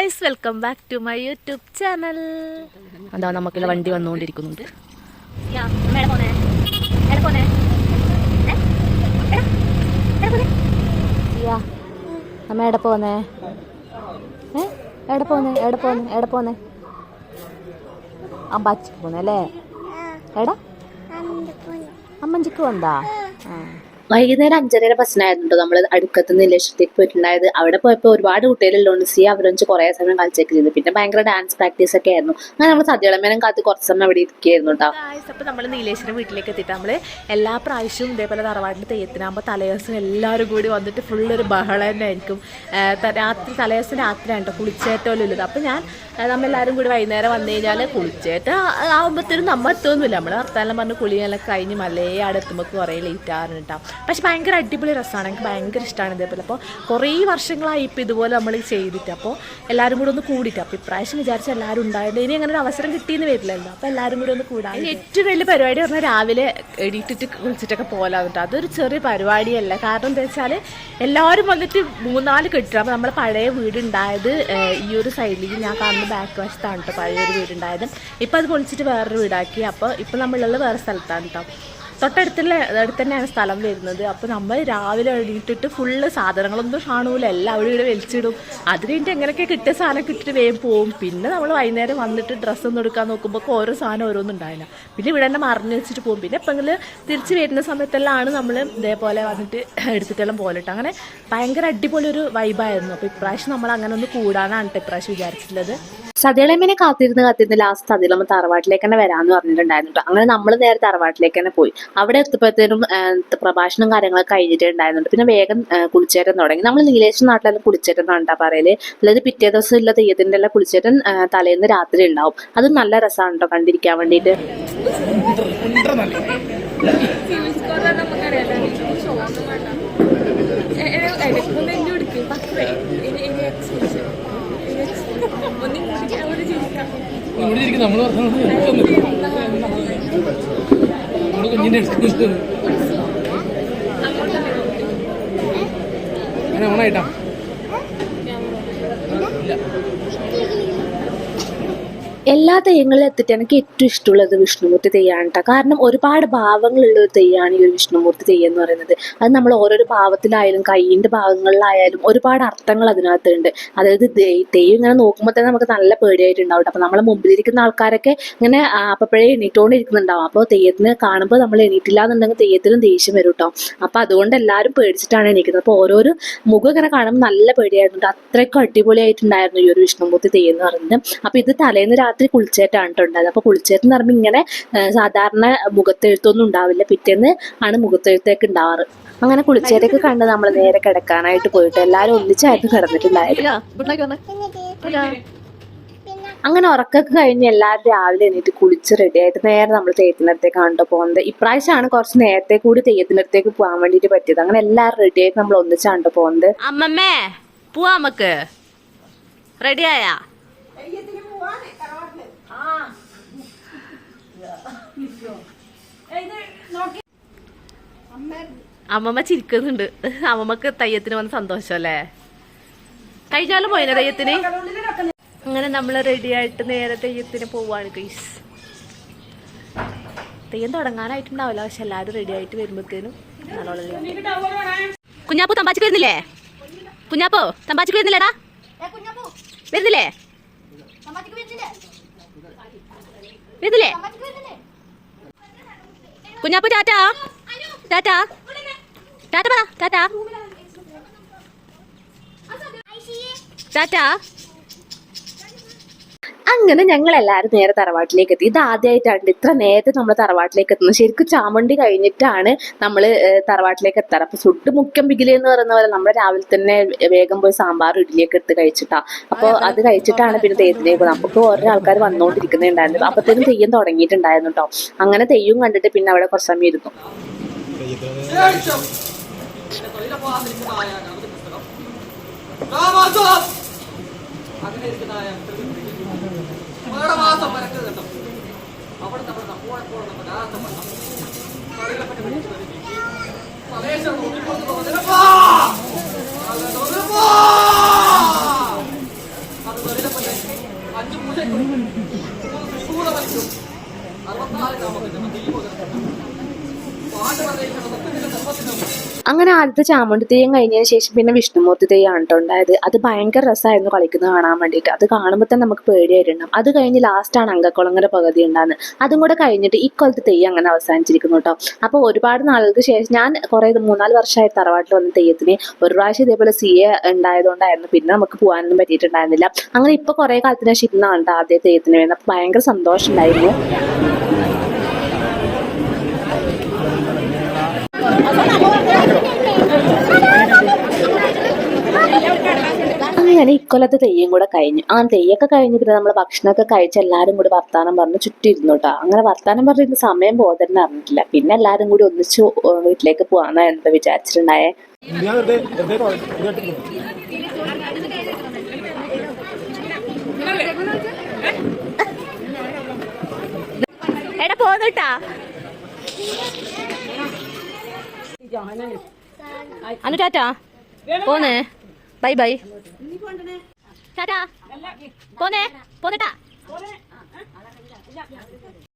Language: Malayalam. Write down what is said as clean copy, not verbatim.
Guys, welcome back to my YouTube channel. അതാ നമുക്കുള്ള വണ്ടി വന്നുകൊണ്ടിരിക്കുന്നുണ്ട്. നമ്മ എവിടെ പോന്നേ? എവിടെ പോന്നേ? അമ്പാച്ചിക്ക് പോന്നേ അല്ലേ? എടാ അമ്മഞ്ചിക്ക് വന്നാ? വൈകുന്നേരം 5:30 ബസ്സിനായിരുന്നു നമ്മൾ അടുക്കത്ത് നീലേശ്വരത്തേക്ക് പോയിട്ടുണ്ടായത്. അവിടെ പോയപ്പോൾ ഒരുപാട് കുട്ടികളുള്ളതുകൊണ്ട് സി അവരഞ്ച് കുറേ സമയം കളിച്ചൊക്കെ ചെയ്തു. പിന്നെ ഭയങ്കര ഡാൻസ് പ്രാക്ടീസ് ഒക്കെ ആയിരുന്നു. അങ്ങനെ നമ്മൾ സദ്യളമേനം കാത്ത് കുറച്ച് സമയം അവിടെ ഇരിക്കുകയായിരുന്നു കേട്ടോ. അപ്പോൾ നമ്മൾ നീലേശ്വരം വീട്ടിലേക്ക് എത്തിയിട്ട് നമ്മൾ എല്ലാ പ്രാവശ്യവും ഇതേപോലെ തറവാട്ടിൽ തെയ്യത്തിനാകുമ്പോൾ തലേദിവസം എല്ലാവരും കൂടി വന്നിട്ട് ഫുള്ളൊരു ബഹളം തന്നെ ആയിരിക്കും. തലേദിവസം രാത്രിയാണ് കേട്ടോ കുളിച്ചേറ്റോലും ഇല്ലത്. അപ്പോൾ നമ്മളെല്ലാവരും കൂടി വൈകുന്നേരം വന്നു കഴിഞ്ഞാൽ കുളിച്ചേറ്റ ആകുമ്പോഴത്തേനും നമ്മൾ എത്തുമൊന്നുമില്ല. നമ്മൾ വർത്താനം പറഞ്ഞ് കുളിയെല്ലാം കഴിഞ്ഞ് മലയെ അവിടെ എത്തുമ്പോൾ കുറേ ലേറ്റ് ആകാറുണ്ട് കേട്ടോ. പക്ഷെ ഭയങ്കര അടിപൊളി രസമാണ്, എനിക്ക് ഭയങ്കര ഇഷ്ടമാണ് ഇതേപോലെ. അപ്പോൾ കുറേ വർഷങ്ങളായി ഇപ്പോൾ ഇതുപോലെ നമ്മൾ ചെയ്തിട്ട്, അപ്പോൾ എല്ലാവരും കൂടെ ഒന്ന് കൂടിയിട്ട്, അപ്പോൾ ഇപ്രാവശ്യം വിചാരിച്ച എല്ലാവരും ഉണ്ടായത് ഇനി അങ്ങനെ ഒരു അവസരം കിട്ടിയെന്ന് വരില്ലല്ലോ. അപ്പോൾ എല്ലാവരും കൂടി ഒന്ന് കൂടാൻ ഏറ്റവും വലിയ പരിപാടി പറഞ്ഞാൽ രാവിലെ എണീറ്റിട്ട് കുളിച്ചിട്ടൊക്കെ പോലാന്ന് കേട്ടോ. അതൊരു ചെറിയ പരിപാടിയല്ല. കാരണം എന്താ വെച്ചാൽ എല്ലാവരും വന്നിട്ട് 3-4 കെട്ടിട്ട്. അപ്പോൾ നമ്മൾ പഴയ വീടുണ്ടായത് ഈ ഒരു സൈഡിലേക്ക് ഞാൻ കാണുന്ന ബാക്ക് വശത്താണ് കേട്ടോ പഴയൊരു വീടുണ്ടായത്. ഇപ്പോൾ അത് പൊളിച്ചിട്ട് വേറൊരു വീടാക്കി. അപ്പോൾ ഇപ്പോൾ നമ്മളുള്ളത് വേറെ സ്ഥലത്താണ് കേട്ടോ. അടുത്ത് തന്നെയാണ് സ്ഥലം വരുന്നത്. അപ്പോൾ നമ്മൾ രാവിലെ എഴുതിയിട്ടിട്ട് ഫുള്ള് സാധനങ്ങളൊന്നും കാണൂല, എല്ലാം അവിടെ ഇവിടെ വലിച്ചിടും. അത് കഴിഞ്ഞിട്ട് എങ്ങനെയൊക്കെ കിട്ടിയ സാധനം കിട്ടിയിട്ട് വേഗം പോവും. പിന്നെ നമ്മൾ വൈകുന്നേരം വന്നിട്ട് ഡ്രസ്സൊന്നും എടുക്കാൻ നോക്കുമ്പോൾ ഓരോ സാധനം ഓരോന്നും ഉണ്ടാവില്ല. പിന്നെ ഇവിടെ തന്നെ മറിഞ്ഞ് വെച്ചിട്ട് പോകും. പിന്നെ എപ്പോഴെങ്കിലും തിരിച്ച് വരുന്ന സമയത്തെല്ലാം നമ്മൾ ഇതേപോലെ വന്നിട്ട് എടുത്തിട്ടെല്ലാം പോലിട്ട്. അങ്ങനെ ഭയങ്കര അടിപൊളി ഒരു വൈബായിരുന്നു. അപ്പോൾ ഇപ്രാവശ്യം നമ്മൾ അങ്ങനെ ഒന്ന് കൂടാനാണ് കേട്ടോ ഇപ്രാവശ്യം വിചാരിച്ചിട്ടുള്ളത്. സദ്യളമേനെ കാത്തിരുന്ന് ലാസ്റ്റ് സദ്യളമ്മ തറവാട്ടിലേക്ക് തന്നെ വരാമെന്ന് പറഞ്ഞിട്ടുണ്ടായിരുന്നു. അങ്ങനെ നമ്മൾ നേരെ തറവാട്ടിലേക്ക് തന്നെ പോയി. അവിടെ എത്തിയപ്പോഴത്തേനും പ്രഭാഷണം കാര്യങ്ങളൊക്കെ കഴിഞ്ഞിട്ടുണ്ടായിരുന്നുണ്ട്. പിന്നെ വേഗം കുളിച്ചേറ്റം തുടങ്ങി. നമ്മൾ നീലേശ്വരം നാട്ടിലെല്ലാം കുളിച്ചേറ്റം എന്നാണ് പറയല്. അതായത് പിറ്റേ ദിവസം ഉള്ള തെയ്യത്തിൻ്റെ എല്ലാം കുളിച്ചേറ്റം തലേന്ന് രാത്രി ഉണ്ടാവും. അത് നല്ല രസമാണ് കേട്ടോ കണ്ടിരിക്കാൻ വേണ്ടിയിട്ട്. ഓണായിട്ടാ എല്ലാ തെയ്യങ്ങളിലും എത്തിയിട്ട് എനിക്ക് ഏറ്റവും ഇഷ്ടമുള്ളത് വിഷ്ണുമൂർത്തി തെയ്യമാണ് കേട്ടോ. കാരണം ഒരുപാട് ഭാവങ്ങളുള്ള ഒരു തെയ്യമാണ് ഈ ഒരു വിഷ്ണുമൂർത്തി തെയ്യം എന്ന് പറയുന്നത്. അത് നമ്മൾ ഓരോരോ ഭാവത്തിലായാലും കൈയിൻ്റെ ഭാഗങ്ങളിലായാലും ഒരുപാട് അർത്ഥങ്ങൾ അതിനകത്തുണ്ട്. അതായത് തെയ്യം ഇങ്ങനെ നോക്കുമ്പോൾ തന്നെ നമുക്ക് നല്ല പേടിയായിട്ടുണ്ടാവും. അപ്പോൾ നമ്മളെ മുമ്പിലിരിക്കുന്ന ആൾക്കാരൊക്കെ ഇങ്ങനെ അപ്പോഴേ എണീറ്റോണ്ടിരിക്കുന്നുണ്ടാവും. അപ്പോൾ തെയ്യത്തിന് കാണുമ്പോൾ നമ്മൾ എണീറ്റില്ല എന്നുണ്ടെങ്കിൽ തെയ്യത്തിനും ദേഷ്യം വരും കേട്ടോ. അപ്പോൾ അതുകൊണ്ട് എല്ലാവരും പേടിച്ചിട്ടാണ് എണീക്കുന്നത്. അപ്പോൾ ഓരോരോ മുഖം ഇങ്ങനെ കാണുമ്പോൾ നല്ല പേടിയായിട്ടുണ്ട്. അത്രയ്ക്കും അടിപൊളിയായിട്ടുണ്ടായിരുന്നു ഈ ഒരു വിഷ്ണുമൂർത്തി തെയ്യം എന്ന് പറയുന്നത്. അപ്പോൾ ഇത് തലേന്ന് രാത്രി കുളിച്ചേറ്റാണ് ഉണ്ടായത്. അപ്പോൾ കുളിച്ചേറ്റ് എന്ന് പറയുമ്പോൾ ഇങ്ങനെ സാധാരണ മുഖത്തെഴുത്തൊന്നും ഉണ്ടാവില്ല, പിറ്റേന്ന് ആണ് മുഖത്തെഴുത്തൊക്കെ ഉണ്ടാവാറ്. അങ്ങനെ കുളിച്ചേറ്റൊക്കെ കണ്ട് നമ്മൾ നേരെ കിടക്കാനായിട്ട് പോയിട്ട് എല്ലാവരും ഒന്നിച്ചായിരുന്നു കിടന്നിട്ടുണ്ടായിരുന്നു. അങ്ങനെ ഉറക്കൊക്കെ കഴിഞ്ഞ് എല്ലാവരും രാവിലെ എണീറ്റ് കുളിച്ച് റെഡി ആയിട്ട് നേരെ നമ്മൾ തെയ്യത്തിനടുത്തേക്കാണ് പോകുന്നത്. ഇപ്രാവശ്യമാണ് കുറച്ച് നേരത്തെ കൂടി തെയ്യത്തിനടുത്തേക്ക് പോകാൻ വേണ്ടിയിട്ട് പറ്റിയത്. അങ്ങനെ എല്ലാവരും റെഡി ആയിട്ട് നമ്മൾ ഒന്നിച്ചാണ് പോകുന്നത്. അമ്മമ്മേ പോവാ, നമുക്ക് റെഡിയായ? അമ്മമ്മ ചിരിക്കുന്നുണ്ട്. അമ്മമ്മക്ക് തെയ്യത്തിന് വന്ന സന്തോഷം അല്ലേ? കഴിഞ്ഞാലും പോയിന തെയ്യത്തിന്. അങ്ങനെ നമ്മൾ റെഡി ആയിട്ട് നേരെ തെയ്യത്തിന് പോവാണ് ഗൈസ്. തെയ്യം തുടങ്ങാനായിട്ടുണ്ടാവില്ല, പക്ഷെ എല്ലാവരും റെഡി ആയിട്ട് വരുമ്പോഴത്തേനും കുഞ്ഞാപ്പൂ തമ്പാച്ചിക്ക് വരുന്നില്ലേ? കുഞ്ഞാപ്പൂ തമ്പാച്ചിക്ക് വരുന്നില്ലേടാ? വരുന്നില്ലേ? വരുന്നില്ലേ കുഞ്ഞാപ്പൂ? ടാറ്റാ ടാറ്റാ ടാറ്റ പറ. ടാറ്റാ ടാറ്റാ. അങ്ങനെ ഞങ്ങൾ എല്ലാവരും നേരെ തറവാട്ടിലേക്ക് എത്തി. ഇത് ആദ്യമായിട്ടാണ് ഇത്ര നേരത്തെ നമ്മൾ തറവാട്ടിലേക്ക് എത്തുന്നത്. ശരിക്കും ചാമണ്ടി കഴിഞ്ഞിട്ടാണ് നമ്മൾ തറവാട്ടിലേക്ക് എത്താറ്. അപ്പോൾ ഫുഡ് മുഖ്യം പികില് എന്ന് പറയുന്ന പോലെ നമ്മൾ രാവിലെ തന്നെ വേഗം പോയി സാമ്പാർ ഇഡ്ഡലിയൊക്കെ എടുത്ത് കഴിച്ചിട്ടാ. അപ്പോൾ അത് കഴിച്ചിട്ടാണ് പിന്നെ തെയ്യത്തിലേക്ക് പോകുന്നത്. അപ്പോൾ ഓരോ ആൾക്കാർ വന്നുകൊണ്ടിരിക്കുന്നുണ്ടായിരുന്നു. അപ്പോഴത്തേനും തെയ്യം തുടങ്ങിയിട്ടുണ്ടായിരുന്നു കേട്ടോ. അങ്ങനെ തെയ്യം കണ്ടിട്ട് പിന്നെ അവിടെ കുറച്ച് സമയം ഇരുന്നു. അങ്ങനെ ആദ്യത്തെ ചാമുണ്ഡി തെയ്യം കഴിഞ്ഞതിന് ശേഷം പിന്നെ വിഷ്ണുമൂർത്തി തെയ്യമാണ് കേട്ടോ ഉണ്ടായത്. അത് ഭയങ്കര രസമായിരുന്നു കളിക്കുന്നത് കാണാൻ വേണ്ടിയിട്ട്. അത് കാണുമ്പോൾ തന്നെ നമുക്ക് പേടിയായിട്ടുണ്ടാകും. അത് കഴിഞ്ഞ് ലാസ്റ്റാണ് അങ്കക്കുളങ്ങര പകുതി ഉണ്ടാകുന്നത്. അതും കൂടെ കഴിഞ്ഞിട്ട് ഈ കൊല്ലത്തെ തെയ്യം അങ്ങനെ അവസാനിച്ചിരിക്കുന്നു കേട്ടോ. അപ്പോൾ ഒരുപാട് നാളുകൾക്ക് ശേഷം ഞാൻ കുറേ 3-4 വർഷമായി തറവാട്ടിൽ വന്ന തെയ്യത്തിന് ഒരു പ്രാവശ്യം ഇതേപോലെ CA ഉണ്ടായതുകൊണ്ടായിരുന്നു പിന്നെ നമുക്ക് പോകാനൊന്നും പറ്റിയിട്ടുണ്ടായിരുന്നില്ല. അങ്ങനെ ഇപ്പോൾ കുറേ കാലത്തിന് ശേഷം ഇന്നാണ് കേട്ടോ ആദ്യ തെയ്യത്തിന് വരുന്നത്. അപ്പോൾ ഭയങ്കര സന്തോഷം ഉണ്ടായിരുന്നു. അങ്ങനെ ഇക്കൊല്ലത്തെ തെയ്യം കൂടെ കഴിഞ്ഞു. ആ തെയ്യമൊക്കെ കഴിഞ്ഞ് പിന്നെ നമ്മൾ ഭക്ഷണമൊക്കെ കഴിച്ച് എല്ലാവരും കൂടി വർത്താനം പറഞ്ഞ് ചുറ്റിരുന്നു കേട്ടോ. അങ്ങനെ വർത്താനം പറഞ്ഞിരുന്ന സമയം പോകാൻ അറിഞ്ഞിട്ടില്ല. പിന്നെ എല്ലാവരും കൂടി ഒന്നിച്ച് വീട്ടിലേക്ക് പോകാമെന്നായിരുന്നു വിചാരിച്ചിട്ടുണ്ടായേ. എടാ പോന്നിട്ടാ അനു ടാറ്റാ പോന്നേ ബൈ ബൈ ടാറ്റാ പോന്നേ പോന്നിട്ടാ